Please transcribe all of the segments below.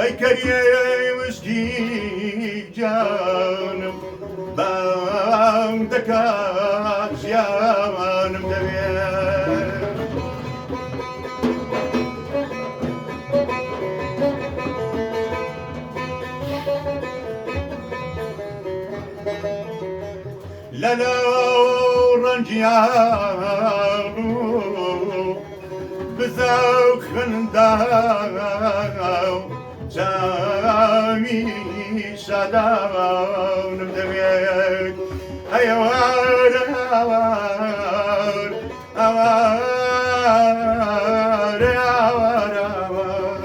ای کریه وشکی جانم بام دکا جیانم دەوێت لەلە ڕەنگیان و بزەو خنداو جامی شادانم دەوێت ئەوار ئەوار ئەوار ئەوار ئەوار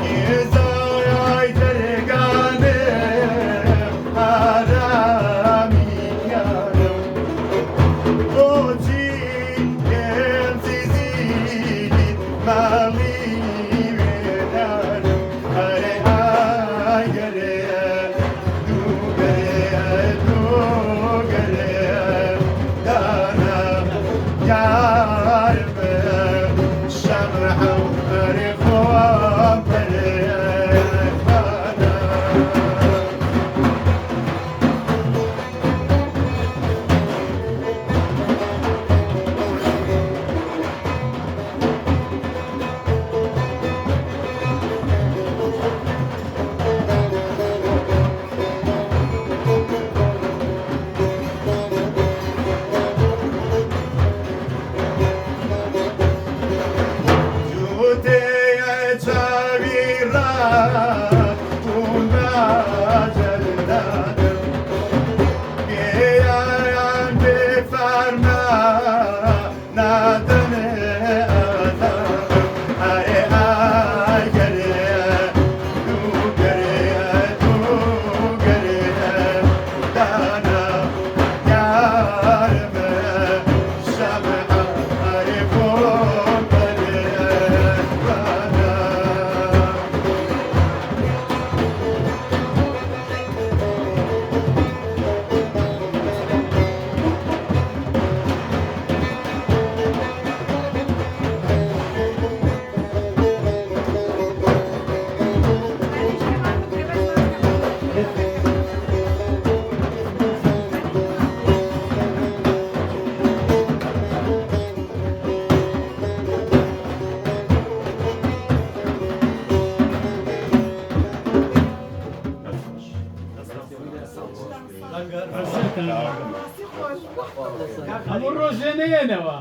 گێزای دەرگانم ئارامی یارم بۆچی پێم زیزی ماڵی وێدانم ئەرێ ئاگەرێ دووگەرێ دووگەرێ دانا یارمە شەمعە و ئەرێ خۆم بەرێ دانا هەموو ڕۆژێنەیەنەوە